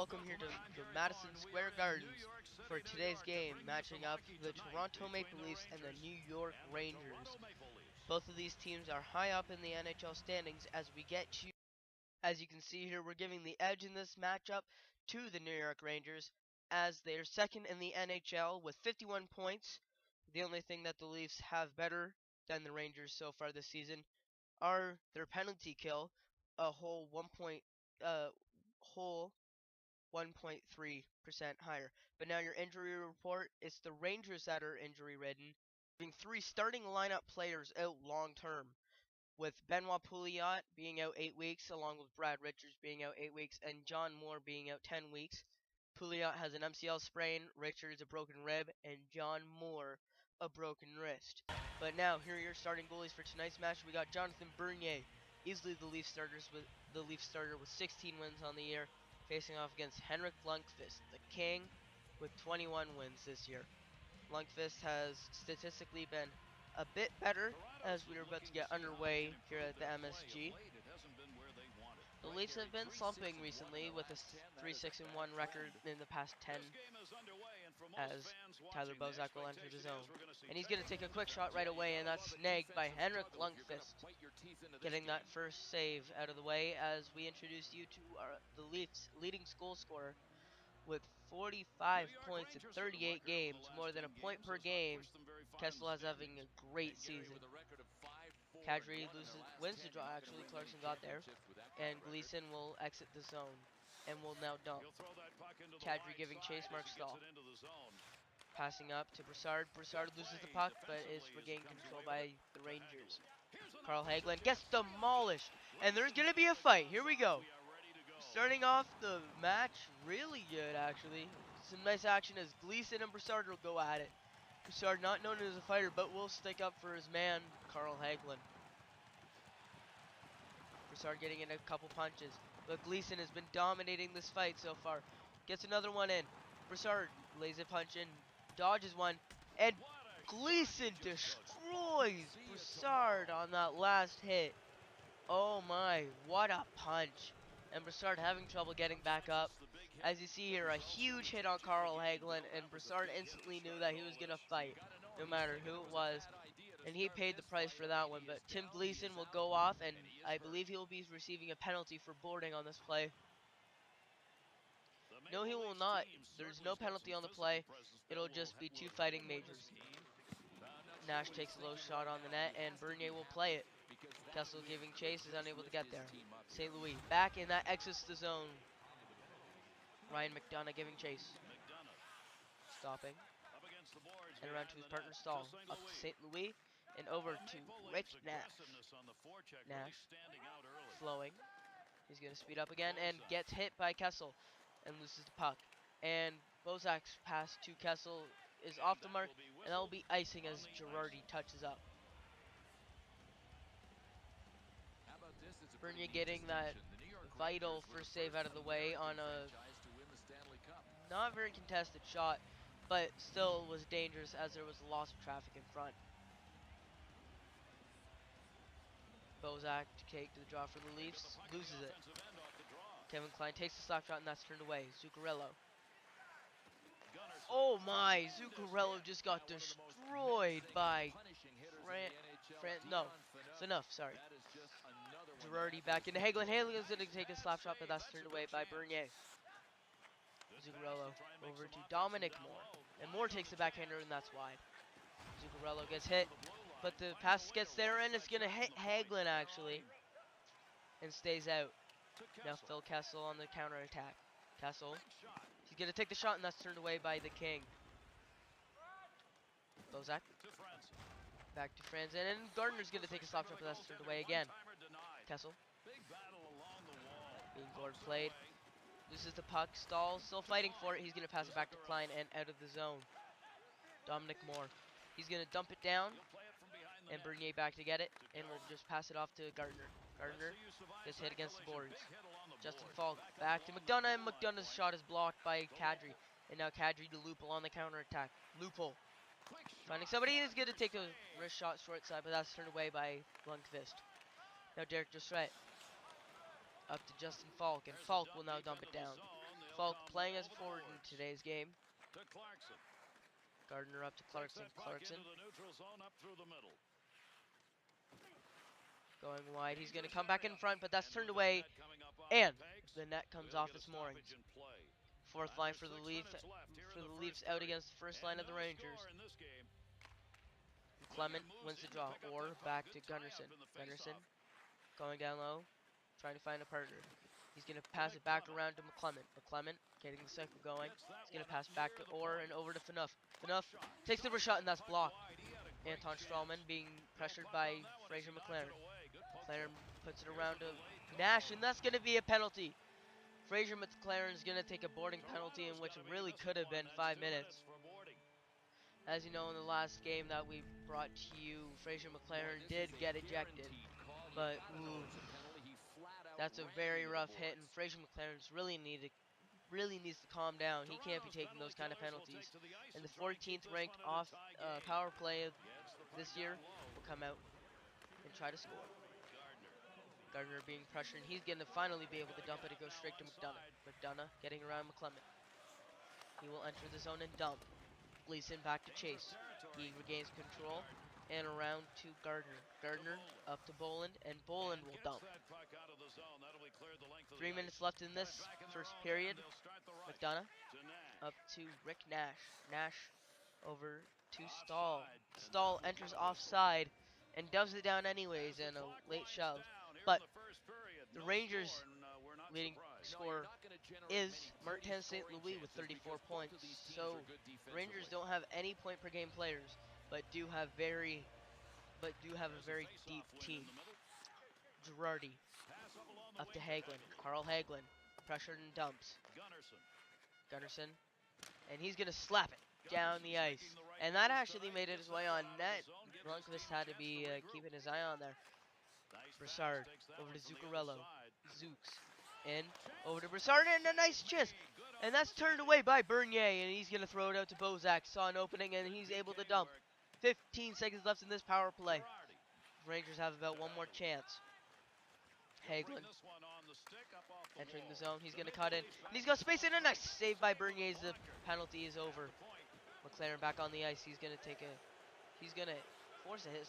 welcome here to the Madison Square Gardens for today's game, matching up the Toronto Maple Leafs and the New York Rangers. Both of these teams are high up in the NHL standings as you can see here, we're giving the edge in this matchup to the New York Rangers as they are second in the NHL with 51 points. The only thing that the Leafs have better than the Rangers so far this season are their penalty kill, a whole 1.3% higher. But now your injury report, it's the Rangers that are injury ridden, leaving three starting lineup players out long term, with Benoit Pouliot being out 8 weeks, along with Brad Richards being out 8 weeks, and John Moore being out 10 weeks. Pouliot has an MCL sprain, Richards a broken rib, and John Moore a broken wrist. But now, here are your starting goalies for tonight's match. We got Jonathan Bernier, easily the Leaf starter with 16 wins on the year, facing off against Henrik Lundqvist, the King, with 21 wins this year. Lundqvist has statistically been a bit better as we are about to get underway here at the MSG. The Leafs have been slumping recently with a 3-6-1 record in the past 10 as Tyler Bozak will enter the zone. And he's going to take a quick shot right away, and that's snagged by Henrik Lundqvist, getting that first save out of the way as we introduce you to the Leafs' leading goal scorer with 45 points in 38 games, more than a point per game. Kessel is having a great season. Kadri wins the draw, actually. Clarkson got there. And Gleason will exit the zone and will now dump. Kadri giving chase, Mark Stahl. Passing up to Broussard. Broussard loses the puck, but is regained control by the Rangers. Carl Hagelin gets demolished, and there's going to be a fight. Here we go. Starting off the match really good, actually. Some nice action as Gleason and Broussard will go at it. Broussard not known as a fighter, but will stick up for his man, Carl Hagelin. Broussard getting in a couple punches, but Gleason has been dominating this fight so far. Gets another one in. Broussard lays a punch in, dodges one, and Gleason destroys Broussard on that last hit. Oh my, what a punch. And Broussard having trouble getting back up. As you see here, a huge hit on Carl Hagelin, and Broussard instantly knew that he was going to fight, no matter who it was. And he paid the price for that one, but Tim Gleason will go off, and I believe he will be receiving a penalty for boarding on this play. No, he will not. There's no penalty on the play. It'll just be two fighting majors. Nash takes a low shot on the net, and Bernier will play it. Kessel giving chase, is unable to get there. St. Louis back in, that exits the zone. Ryan McDonough giving chase. Stopping. And around to his partner Stahl. Up to St. Louis and over to Rich Nash. Nash flowing. He's going to speed up again and gets hit by Kessel and loses the puck. And Bozak's pass to Kessel is off the mark, and that will be icing as Girardi touches up. Bernier getting that vital first save out of the way on a not very contested shot, but still was dangerous as there was a loss of traffic in front. Bozak to take to the draw for the Leafs, loses it. Kevin Klein takes the slap shot, and that's turned away. Zuccarello. Oh my, Zuccarello just got destroyed by Enough, sorry. Girardi back into Hagelin. Hagelin's going to take a slap shot, but that's turned away by Bernier. Zuccarello over to Dominic Moore. And Moore takes the backhander, and that's wide. Zuccarello gets hit, but the pass gets there, and it's going to hit Hagelin, actually, and stays out. Now Phil Kessel on the counterattack. Kessel, he's going to take the shot, and that's turned away by the King. Bozak. Back to Franzen, and Gardner's going to take a slap shot, but that's turned away again. Kessel. Being board played. Loses the puck. Stahl still fighting for it. He's going to pass it back to Klein and out of the zone. Dominic Moore. He's going to dump it down. And Bernier back to get it. And we'll just pass it off to Gardner. Gardner gets hit against the boards. Justin Falk back to McDonough. And McDonough's shot is blocked by Kadri. And now Kadri to Loophole on the counterattack. Loophole. Finding somebody, is going to take a wrist shot short side, but that's turned away by Lundqvist. Now Derek Dussret up to Justin Falk, and Falk will now dump it down. Falk playing as a forward in today's game. Gardner up to Clarkson. Clarkson going wide. He's going to come back in front, but that's turned away. And the net comes off its moorings. Fourth line for the Leafs out against the first line of the Rangers. Clement wins the draw. Or back to Gunnarsson. Gunnarsson going down low, trying to find a partner. He's going to pass it back around to McClement. McClement getting the cycle going. He's going to pass back to Orr and over to Phaneuf. Phaneuf takes the shot, and that's blocked. Anton Strawman being pressured by Fraser McLaren. McLaren puts it around to Nash, and that's going to be a penalty. Fraser McLaren is going to take a boarding penalty in which it really could have been 5 minutes. As you know, in the last game that we brought to you, Fraser McLaren did get ejected. But, ooh, that's a very rough hit, and Fraser McLaren's really needs to calm down. He can't be taking those kind of penalties. And the 14th ranked off power play this year will come out and try to score. Gardner being pressured, and he's going to finally be able to dump it and go straight to McDonough. McDonough getting around McClement. He will enter the zone and dump. Gleason back to Chase. He regains control and around to Gardner. Gardner up to Boland, and Boland will dump. 3 minutes left in this first period. McDonough up to Rick Nash. Nash over to Stahl. Stahl enters offside and doves it down anyways in a late shove. But the Rangers' leading scorer is Martin St. Louis with 34 points. So the Rangers don't have any point per game players, but do have a very deep team. Girardi up to Hagelin. Carl Hagelin pressured and dumps. Gunnarsson, and he's gonna slap it down the ice, and that actually made it his way on net. Lundqvist had to be keeping his eye on there. Brassard over to Zuccarello. Zooks in over to Brassard, and a nice chest, and that's turned away by Bernier, and he's gonna throw it out to Bozak. Saw an opening, and he's able to dump. 15 seconds left in this power play. Rangers have about one more chance. Hagelin entering the zone. He's going to cut in. And he's got space in, a nice save by Bernier. The penalty is over. McLaren back on the ice. He's going to force a hit,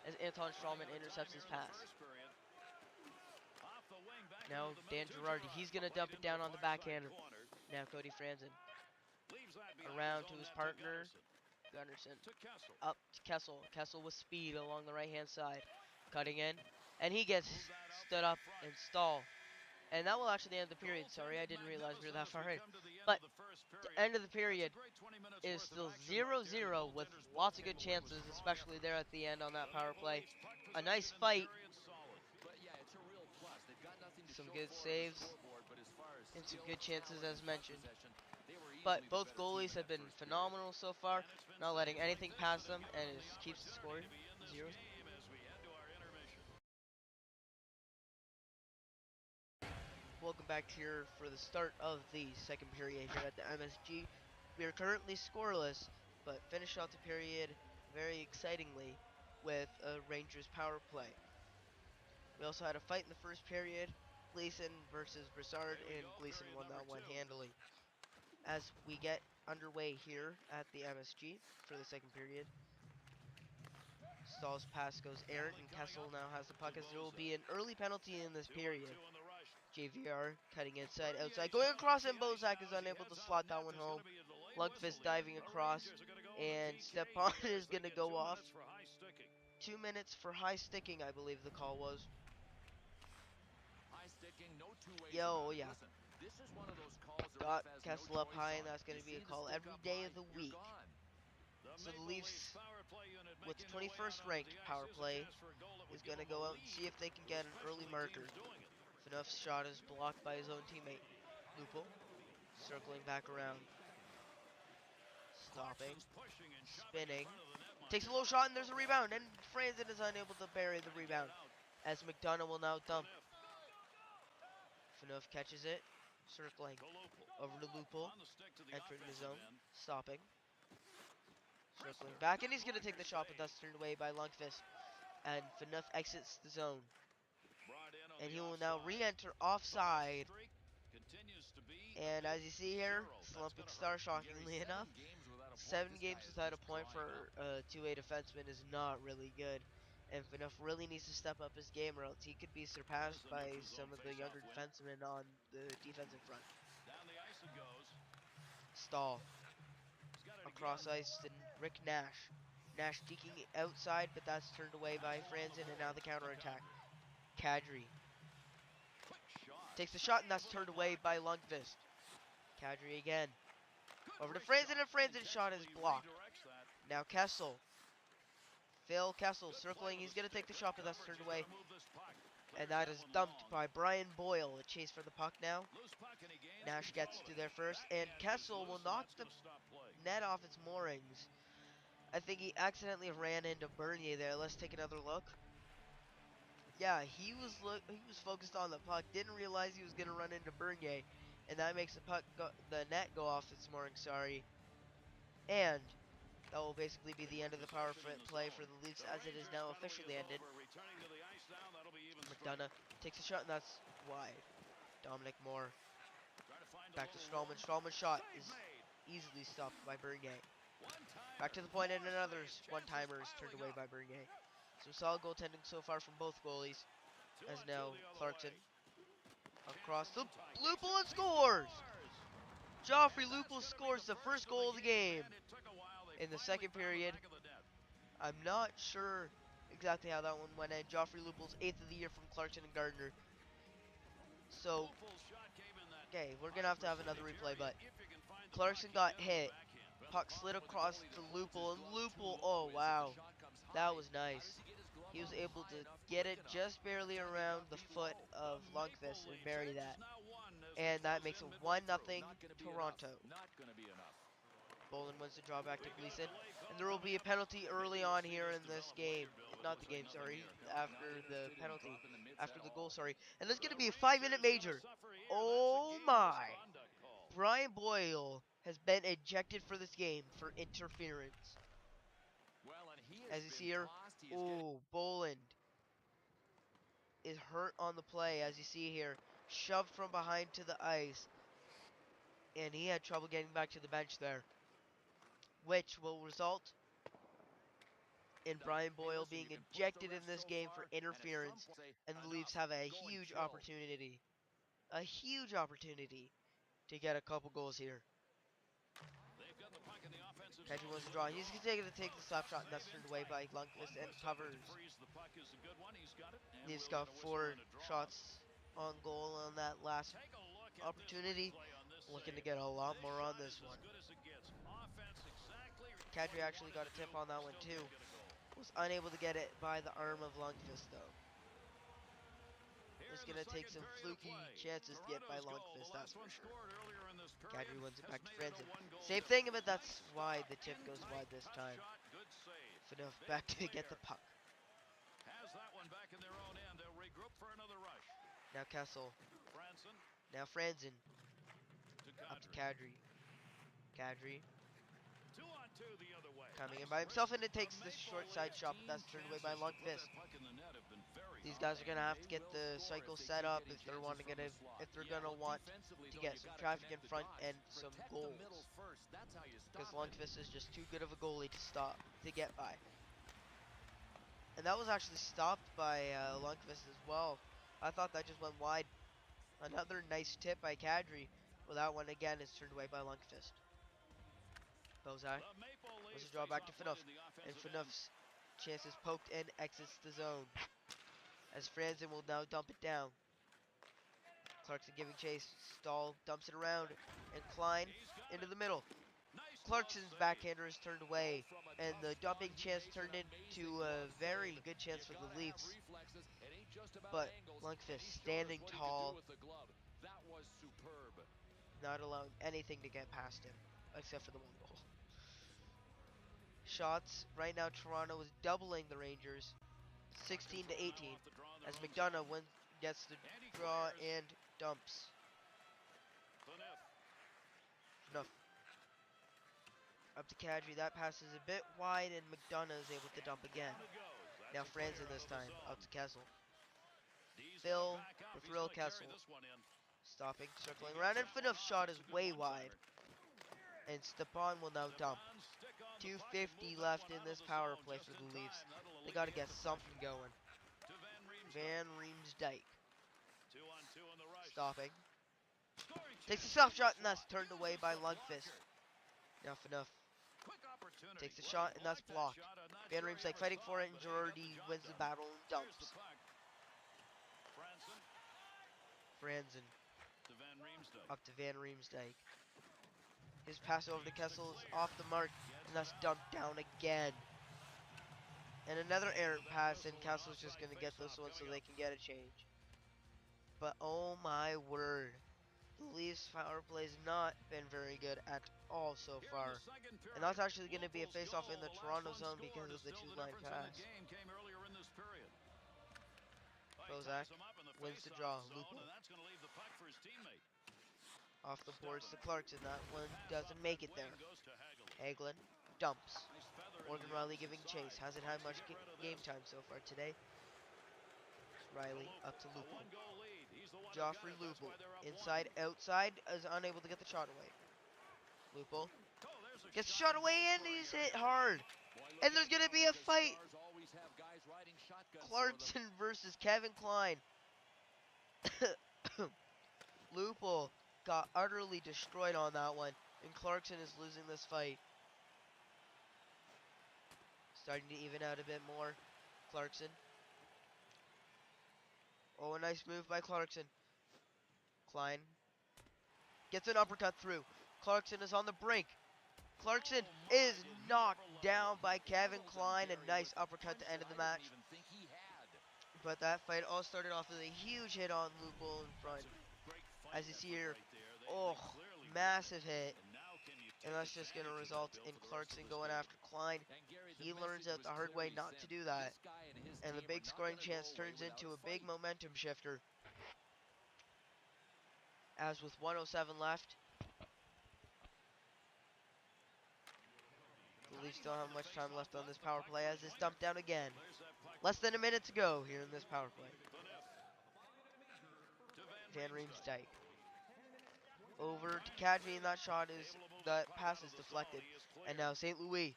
as Anton Strawman intercepts his pass. Now Dan Girardi. He's going to dump it down on the backhander. Now Cody Franzen. Around to his partner. Gunnarsson up to Kessel. Kessel with speed along the right-hand side. Cutting in. And he gets stood up and Stahl. And that will actually end the period. Sorry, I didn't realize we were that far in. But the end of the period is still 0-0 with lots of good chances, especially there at the end on that power play. A nice fight. Some good saves. And some good chances as mentioned. But both goalies have been phenomenal so far, not letting anything pass them, and it keeps the score 0. Welcome back here for the start of the second period here at the MSG. We are currently scoreless, but finished off the period very excitingly with a Rangers power play. We also had a fight in the first period, Gleason versus Brassard, and Gleason won that one handily. As we get underway here at the MSG for the second period. Stahl's pass goes errant, and Kessel now has the puck as there will be an early penalty in this period. JVR cutting inside, outside, going across, and Bozak is unable to slot that one home. Lundqvist diving across, and Stepan is going to go off. 2 minutes for high sticking, I believe the call was. Yo, yeah. Got Kessel up high, and that's going to be a call every day of the week. So the Leafs, with the 21st ranked power play, is going to go out and see if they can get an early marker. Phaneuf's shot is blocked by his own teammate. Lupul circling back around. Stopping. Spinning. Takes a low shot, and there's a rebound, and Franzen is unable to bury the rebound, as McDonough will now dump. Phaneuf catches it. Circling over to Lupul, entering the zone, stopping, circling back, and he's going to take the shot, but that's turned away by Lundqvist, and Phaneuf exits the zone, and he will now re-enter offside, And as you see here, slumping star, shockingly enough, 7 games without a point for a 2A defenseman is not really good. And Fanouf really needs to step up his game, or else he could be surpassed by some of the younger defensemen on the defensive front. Stahl across ice to Rick Nash. Nash deking outside, but that's turned away by Franzen, and now the counterattack. Kadri takes the shot, and that's turned away by Lundqvist. Kadri again. Over to Franzen, and Franzen's shot is blocked. Now Kessel. Phil Kessel circling. He's going to take the shot, but that's turned away. And that is dumped by Brian Boyle. A chase for the puck now. Nash gets to there first, and Kessel will knock the net off its moorings. I think he accidentally ran into Bernier there. Let's take another look. Yeah, he was focused on the puck. Didn't realize he was going to run into Bernier, and that makes the net go off its moorings. Sorry. And that will basically be the end of the power play for the Leafs, as it is now officially ended. McDonough takes a shot, and that's wide. Dominic Moore. Back to Stallman. Stallman's shot is easily stopped by Bernier. Back to the point, and another one-timer is turned away by Bernier. Some solid goaltending so far from both goalies. As now Clarkson across the Lupul and scores! Joffrey Lupul scores the first goal of the game in the second period. I'm not sure exactly how that one went in. Joffrey Lupul's 8th of the year from Clarkson and Gardner. So, okay, we're going to have another replay, but Clarkson got hit. Puck slid across to Lupul, and Lupul, oh wow, that was nice. He was able to get it just barely around the foot of Lundqvist and bury that. And that makes it 1-0 Toronto. Bolin wins the draw back to Gleason. And there will be a penalty early on here in this game. Not the game, sorry. After the penalty. After the goal, sorry. And there's going to be a 5-minute major. Oh my. Brian Boyle has been ejected for this game for interference. As you see here, oh, Boland is hurt on the play, as you see here. Shoved from behind to the ice. And he had trouble getting back to the bench there, which will result in Brian Boyle being ejected in this game for interference, and the Leafs have a huge opportunity to get a couple goals here. Kadri wants to draw. He's going to take the slap shot, and that's turned away by Lundqvist and covers. Leafs got 4 shots on goal on that last opportunity. Looking to get a lot more on this one. Kadri actually got a tip on that one too. Was unable to get it by the arm of Lundqvist though. It's going to take some fluky chances to get by Lundqvist, that's for sure. Kadri wins it back to Franzen. Same thing, but that's wide. The tip goes wide this time. Fanouf back to get the puck. Now Kessel. Now Franzen. Up to Kadri. Kadri. Coming in by himself, and it takes the short side shot, but that's turned away by Lundqvist. These guys are gonna have to get the cycle set up if they're gonna want to get some traffic in front and some goals. Because Lundqvist is just too good of a goalie to get by. And that was actually stopped by Lundqvist as well. I thought that just went wide. Another nice tip by Kadri. Well, that one again is turned away by Lundqvist. Bozak was a draw back to Fanouf, and Fanouf's chance is poked and exits the zone. As Franzen will now dump it down. Clarkson giving chase. Stahl dumps it around, and Klein into the middle. Clarkson's backhander is turned away, and the dumping chance turned into a very good chance for the Leafs. But Lundqvist standing tall, not allowing anything to get past him, except for the one goal. Shots, right now Toronto is doubling the Rangers, 16 to 18, as McDonough gets the draw and dumps. Enough. Up to Kadri, that pass is a bit wide, and McDonough is able to dump again. Now Franzen this time, up to Kessel. Phil, the thrill Kessel. Stopping, circling around, and Fanouf's shot is way wide. And Stepan will now dump. 2:50 left in this power play for the Leafs. They got to get something going. Van Riemsdyk. Stopping. Takes a soft shot, and that's turned away by Lundqvist. Now Fanouf takes a shot, and that's blocked. Van Riemsdyk fighting for it, and Girardi wins the battle and dumps. Franzen up to Van Riemsdyk. His pass over to Kessel is off the mark, and that's dumped down again. And another errant pass, and Kessel's just going to get this one so they can get a change. But oh my word, the Leafs power play's not been very good at all so far. And that's actually going to be a face-off in the Toronto zone because of the two-line pass. Bozak wins the draw. Lupo. Off the boards to Clarkson. That one doesn't make it there. Hagelin dumps. Morgan Riley giving chase. Hasn't had much game time so far today. Riley up to Lupo. Joffrey Lupo. Inside, outside, is unable to get the shot away. Lupo gets the shot away, and he's hit hard. And there's going to be a fight. Clarkson versus Kevin Klein. Lupo got utterly destroyed on that one, and Clarkson is losing this fight. Starting to even out a bit more. Clarkson. Oh, a nice move by Clarkson. Klein gets an uppercut through. Clarkson is on the brink. Clarkson is knocked down by Kevin Klein. A nice uppercut to end of the match. But that fight all started off with a huge hit on Lupo in front. As you see here, oh, massive hit. And that's just going to result in Clarkson going after Klein. He learns out the hard way not to do that. And the big scoring chance turns into a big momentum shifter. As with 1:07 left, the Leafs don't have much time left on this power play as it's dumped down again. Less than a minute to go here in this power play. Van Riemsdyk. Over to Kadri, and that pass is deflected. And now St. Louis,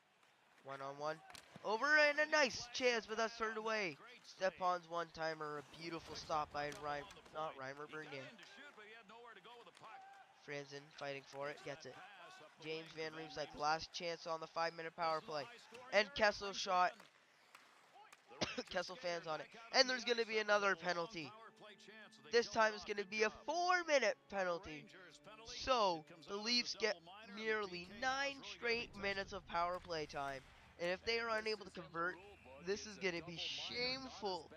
one-on-one. Over, and a nice chance, but that's turned away. Stepan's one-timer, a beautiful stop by Reimer Bernier. Franzen fighting for it, gets it. James Van Riemsdyk, last chance on the 5-minute power play. And Kessel shot. Kessel fans on it. And there's going to be another penalty. This time it's going to be a 4-minute penalty. So, the Leafs get nearly 9 straight minutes of power play time. And if they are unable to convert, this is going to be shameful.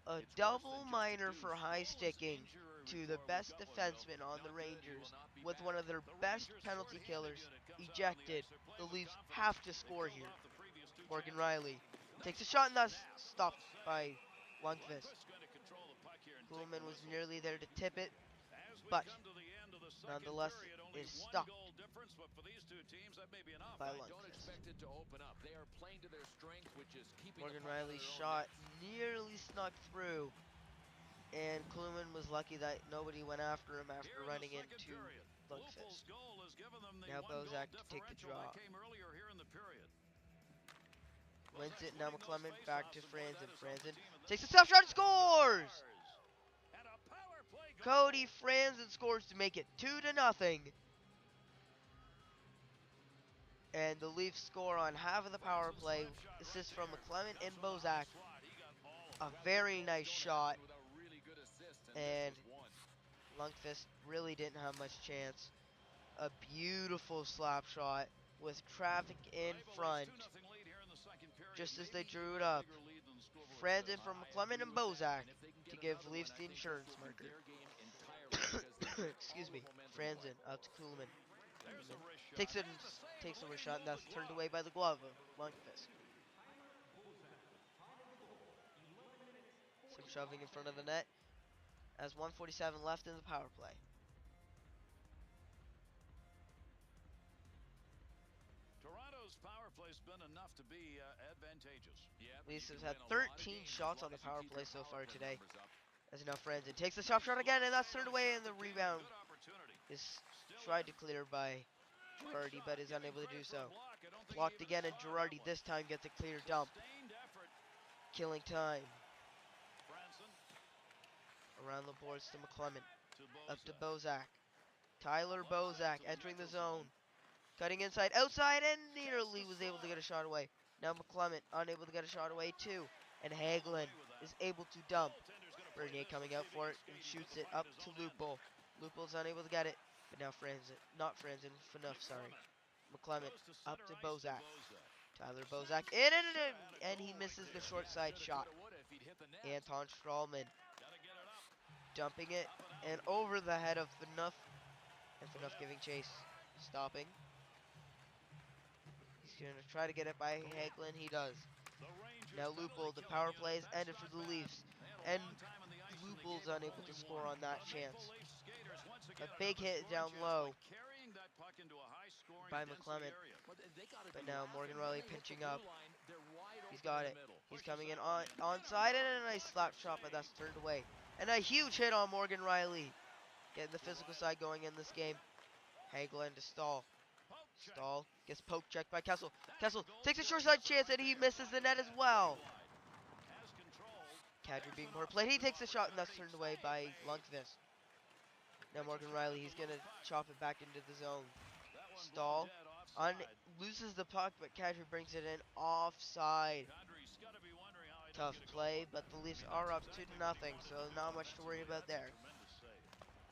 A double minor for high sticking to the best defenseman on the Rangers with one of their best penalty killers ejected. The Leafs have to score here. Morgan Riley takes a shot, and that's stopped by Lundqvist. Kuhlman was nearly there to tip it, but nonetheless is stopped by Lundqvist. Morgan Riley's shot nearly snuck through, and Kuhlman was lucky that nobody went after him after running into Lundqvist. Now Bozak to take the draw. Wins it, now McClement back to Franzen. Franzen takes a tough shot and scores! Cody Franzen scores to make it 2-0. And the Leafs score on half of the power play. Assist from McClement and Bozak. A very nice shot. And Lundqvist really didn't have much chance. A beautiful slap shot with traffic in front. Just as they drew it up. Franzen from McClement and Bozak to give Leafs the insurance marker. Excuse me. Franzen out to Kuhlman. Takes a wrist shot, and that's turned away by the glove of Lundqvist. Some shoving in front of the net. As 1:47 left in the power play. Toronto's power play's been enough to be advantageous. Leafs have had 13 shots on the power play so far today. As now Franzen takes the top shot again, and that's turned away, and the rebound is tried to clear by Girardi, but is unable to do so. Blocked again, and Girardi this time gets a clear dump. Killing time. Around the boards to McClement. Up to Bozak. Tyler Bozak entering the zone. Cutting inside, outside, and nearly was able to get a shot away. Now McClement unable to get a shot away too. And Hagelin is able to dump. Bernier coming out for it and shoots it up to Lupul. Lupul's unable to get it. But now Franzen, not Franzen, Phaneuf, sorry. McClement up to Bozak. Tyler Bozak in and he misses the short side shot. Anton Strahlman dumping it and over the head of Phaneuf. And Phaneuf giving chase. Stopping. He's going to try to get it by Hagelin. He does. Now Lupul, the power play is ended for the Leafs. And Lupul's unable to score on that chance. A big hit down low by McClement. But now Morgan Riley pinching up. He's got it. He's coming in onside and a nice slap shot, but that's turned away. And a huge hit on Morgan Riley. Getting the physical side going in this game. Hagelin to Stahl. Stahl gets poke checked by Kessel. Kessel takes a short side chance and he misses the net as well. Kadri being more played. He takes a shot and that's turned away by Lundqvist. Now Morgan Riley, he's going to chop it back into the zone. Stahl loses the puck, but Kadri brings it in offside. Tough play, but the Leafs are up 2-0, so not much to worry about there.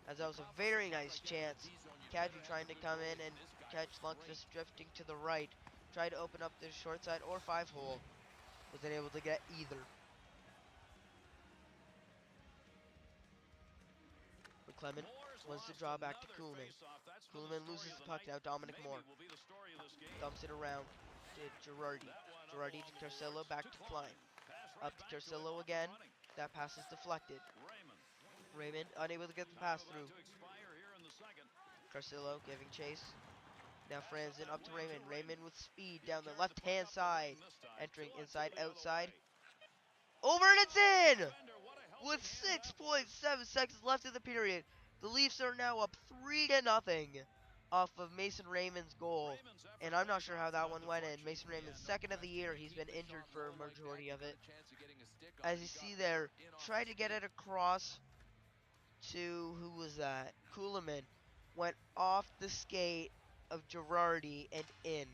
As that was a very nice chance. Kadri trying to come in and catch Lundqvist drifting to the right. Tried to open up the short side or 5-hole. Wasn't able to get either. McClement wants to draw back to Kuhlman. Kuhlman loses the puck now. Dominic Moore dumps it around to Girardi. Girardi to Carcillo, back to Klein. Up to Carcillo again. That pass is deflected. Raymond unable to get the pass through. Carcillo giving chase. Now Franzen up to Raymond. Raymond with speed down the left-hand side. Entering inside, outside. Over and it's in! With 6.7 seconds left in the period, the Leafs are now up 3-0 off of Mason Raymond's goal. And I'm not sure how that one went in. Mason Raymond's second of the year. He's been injured for a majority of it. As you see there, tried to get it across to, who was that? Kuhlman. Went off the skate of Girardi and in.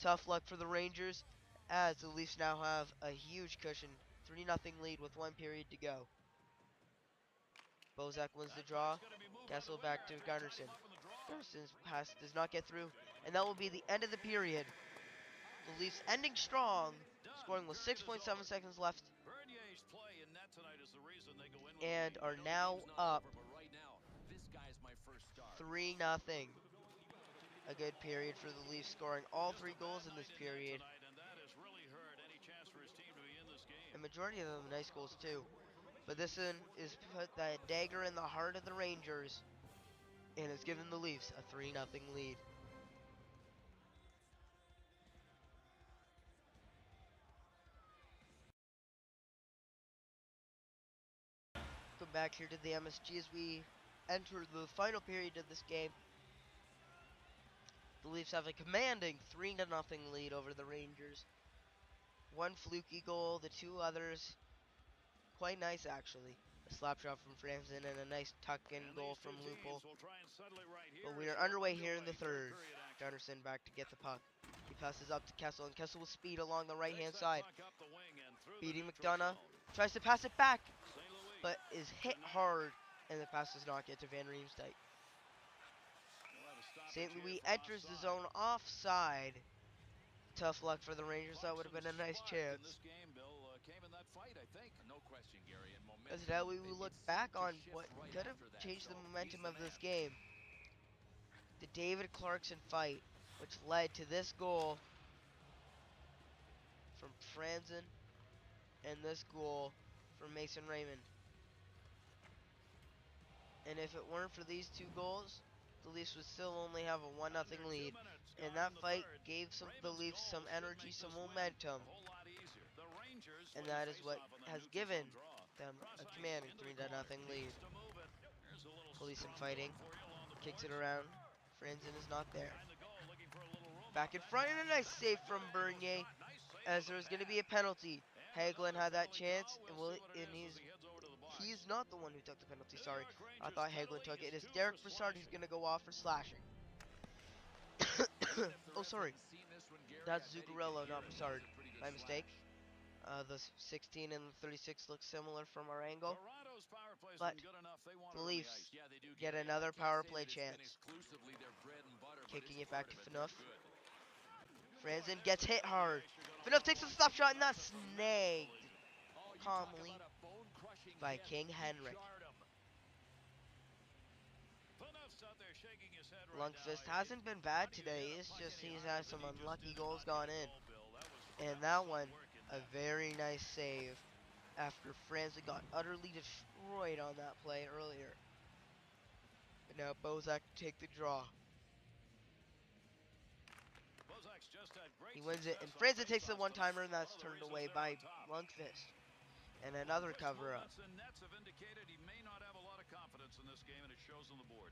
Tough luck for the Rangers, as the Leafs now have a huge cushion. 3-0 lead with 1 period to go. Bozak wins the draw. Kessel back to Gunnarsson. Gunnarsson's pass does not get through, and that will be the end of the period. The Leafs ending strong, scoring with 6.7 seconds left, and are now up 3-0. A good period for the Leafs, scoring all 3 goals in this period. The majority of them nice goals too. But this one is put that dagger in the heart of the Rangers, and it's given the Leafs a 3-0 lead. Come back here to the MSG as we enter the final period of this game. The Leafs have a commanding 3-0 lead over the Rangers. 1 fluky goal, the 2 others quite nice actually. A slap shot from Franzen and a nice tuck-in goal from Lupul. But we are underway here in the third. Gunnarsson back to get the puck. He passes up to Kessel, and Kessel with speed along the right-hand side. Beating McDonough. Tries to pass it back, but is hit hard, and the pass does not get to Van Riemsdyk. St. Louis enters the zone offside. Tough luck for the Rangers. That would have been a nice chance. As now we will look back on what could have changed the momentum of this game. The David Clarkson fight, which led to this goal from Franzen and this goal from Mason Raymond. And if it weren't for these 2 goals, the Leafs would still only have a 1-0 lead. And that fight gave the Leafs some energy, some momentum. And that is what has given them a commanding 3-0 lead. Police and fighting. Kicks it around. Franzen is not there. Back in front, and a nice save from Bernier, as there's going to be a penalty. Hagelin had that chance, and he's not the one who took the penalty. Sorry, I thought Hagelin took it. It's Derek Brassard who's going to go off for slashing. Oh, sorry. That's Zuccarello, not Brassard. My mistake. The 16 and the 36 look similar from our angle. But the Leafs get another power play chance. Kicking it back to Phaneuf. Franzen gets hit hard. Phaneuf takes a stop shot, and that's snagged calmly by King Henrik. Lundqvist hasn't been bad today. It's just he's had some unlucky goals gone in. And that one, a very nice save after Franzen got utterly destroyed on that play earlier. But now Bozak take the draw. He wins it, and Franzen takes the one-timer, and that's turned away by Lundqvist. And another cover-up.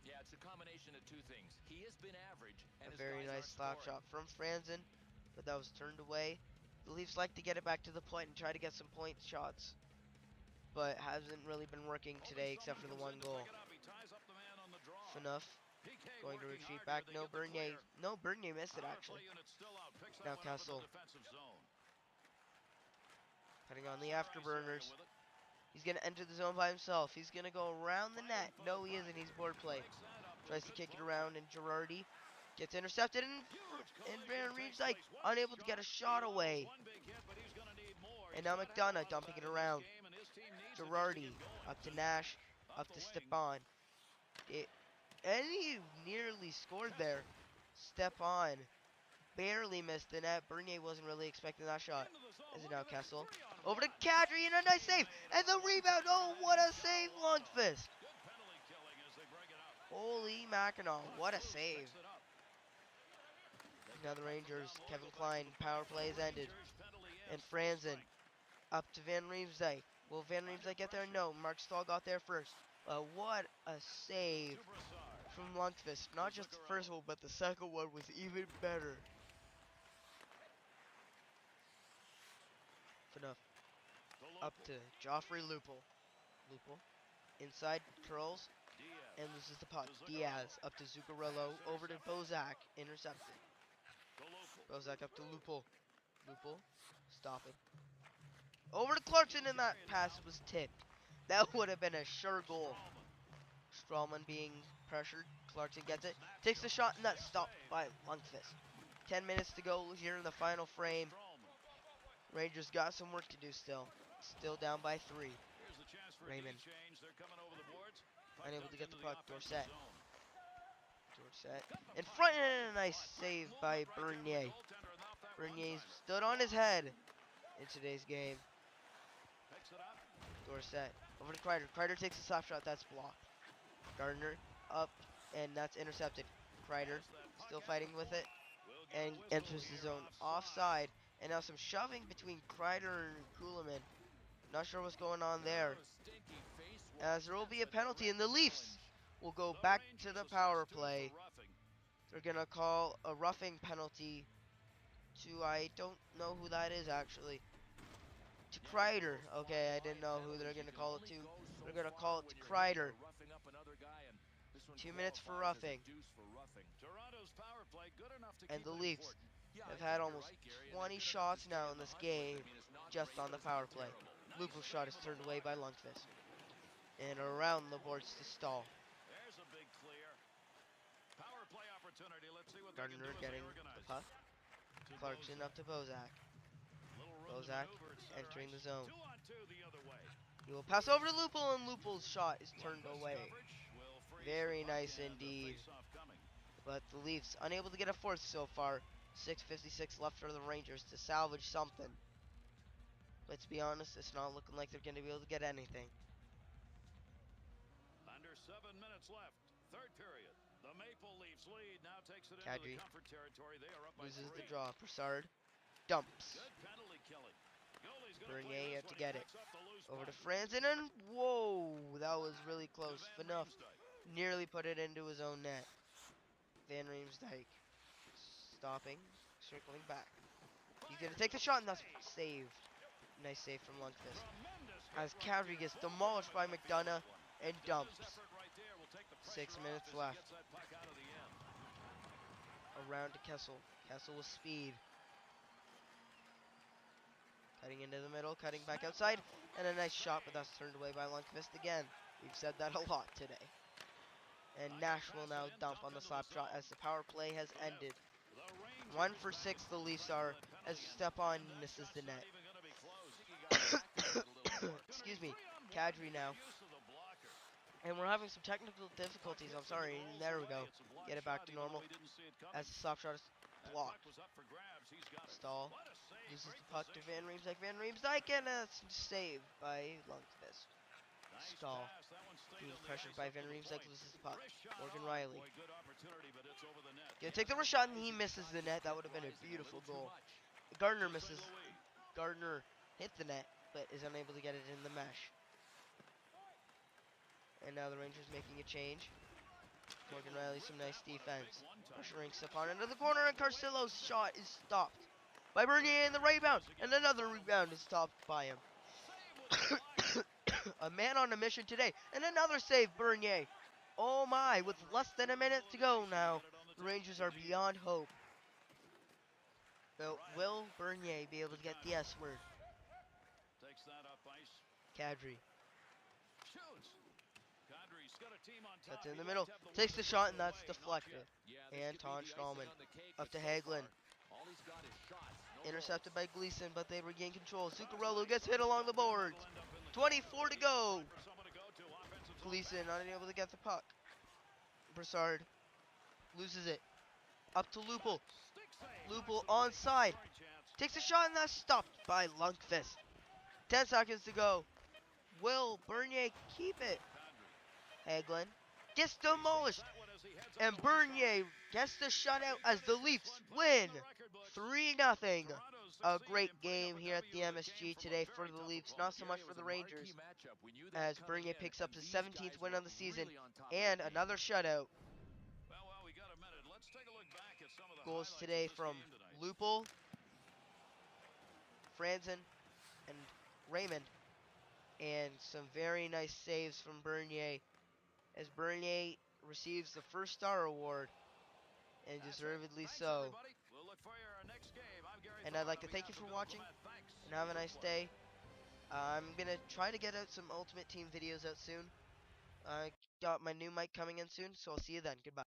Yeah, it's a combination of two things. He has been average, and A very nice slap shot from Franzen, but that was turned away. The Leafs like to get it back to the point and try to get some point shots, but hasn't really been working today except for the one goal. Phaneuf going to retreat back. No, Bernier. No, Bernier missed it actually. Now Kessel putting on the afterburners. He's going to enter the zone by himself. He's going to go around the net. No, he isn't. He's board play. Tries to kick it around, and Girardi gets intercepted, and Van Reeves like unable to get a shot away. And now McDonough dumping it around. Girardi up to Nash, up to Stepan. And he nearly scored there. Stepan barely missed the net. Bernier wasn't really expecting that shot. Is it now Kessel? Over to Kadri, and a nice save. And the rebound. Oh, what a save, Lundqvist. Holy Mackinac, what a save. Now the Rangers, Kevin Klein, power play has ended. And Franzen up to Van Riemsdyk. Will Van Riemsdyk get there? No, Mark Stahl got there first. What a save from Lundqvist. Not just the first one, but the second one was even better. Enough. Up to Joffrey Lupul. Lupul inside, curls, and loses the puck. Diaz up to Zuccarello, over to Bozak, intercepted. Bozak up to Lupul. Lupul, stop it. Over to Clarkson, and that pass was tipped. That would have been a sure goal. Strawman being pressured. Clarkson gets it. Takes the shot, and that's stopped by Lundqvist. 10 minutes to go here in the final frame. Rangers got some work to do still. Still down by 3. Raymond. Unable to get the puck. Dorsett. In front, and a nice save by Bernier. Bernier stood on his head in today's game. Dorsett. Over to Kreider. Kreider takes a slap shot. That's blocked. Gardner up, and that's intercepted. Kreider still fighting with it, and enters the zone offside. And now some shoving between Kreider and Kuhlman. Not sure what's going on there. As there will be a penalty, and the Leafs will go back to the power play. They're going to call a roughing penalty to, I don't know who that is actually. To Kreider. Okay, I didn't know who they're going to call it to. They're going to call it to Kreider. 2 minutes for roughing. And the Leafs have had almost 20 shots now in this game just on the power play. Lupul's shot is turned away by Lundqvist. And around the boards to Stahl. Gardner getting the puck. Clarkson up to Bozak. Bozak entering the zone. He will pass over to Lupul, and Lupul's shot is turned away. Very nice indeed. But the Leafs unable to get a fourth so far. 6:56 left for the Rangers to salvage something. Let's be honest, it's not looking like they're going to be able to get anything. Under 7 minutes left, third period. The Maple Leafs lead now takes it Kadri into comfort territory. They are up by loses 3. the draw. Brassard dumps. Good penalty killing. Goalies Bernier had to get it. Over to Franzen, and whoa, that was really close. Enough. Nearly put it into his own net. Van Riemsdyk stopping, circling back. He's going to take the shot, and that's saved. Nice save from Lundqvist. As Kadri gets demolished by McDonough and dumps. 6 minutes left. Around to Kessel. Kessel with speed. Cutting into the middle, cutting back outside, and a nice shot, but that's turned away by Lundqvist again. We've said that a lot today. And Nash will now dump on the slap shot as the power play has ended. 1 for 6 the Leafs are as Stepan misses the net. Excuse me, Kadri now. And we're having some technical difficulties, I'm sorry. There we go. Get it back to normal as the slap shot is blocked. Stahl uses the puck to Van Riemsdyk. Van Riemsdyk, and it's saved by Lundqvist. Stahl being pressured by Van Riemsdyk, loses the puck. Morgan Riley gonna take the first shot, and he misses the net. That would have been a beautiful goal. Gardner misses. Gardner hit the net, but is unable to get it in the mesh. And now the Rangers making a change. Morgan Riley, some nice defense. Pressuring Stepan into the corner, and Carcillo's shot is stopped by Bernier in the rebound, and another rebound is stopped by him. A man on a mission today, and another save, Bernier. Oh my, with less than a minute to go now, the Rangers are beyond hope. But will Bernier be able to get the S word? Kadri. That's in the middle. Takes the shot, and that's deflected. Anton Stallman up to Hagelin. Intercepted by Gleason, but they regain control. Zuccarello gets hit along the boards. 24 to go. Gleason unable to get the puck. Broussard loses it. Up to Lupul. Lupul onside. Takes a shot, and that's stopped by Lundqvist. 10 seconds to go. Will Bernier keep it? Hagelin gets demolished, and Bernier gets the shutout as the Leafs win 3-0. A great game here at the MSG today for the Leafs, not so much for the Rangers, as Bernier picks up his 17th win on the season and another shutout. Goals today from Lupul, Franzen, and Raymond, and some very nice saves from Bernier, as Bernier receives the first star award, and deservedly so. And I'd like to thank you for watching, and have a nice day. I'm going to try to get out some Ultimate Team videos out soon. I got my new mic coming in soon, so I'll see you then. Goodbye.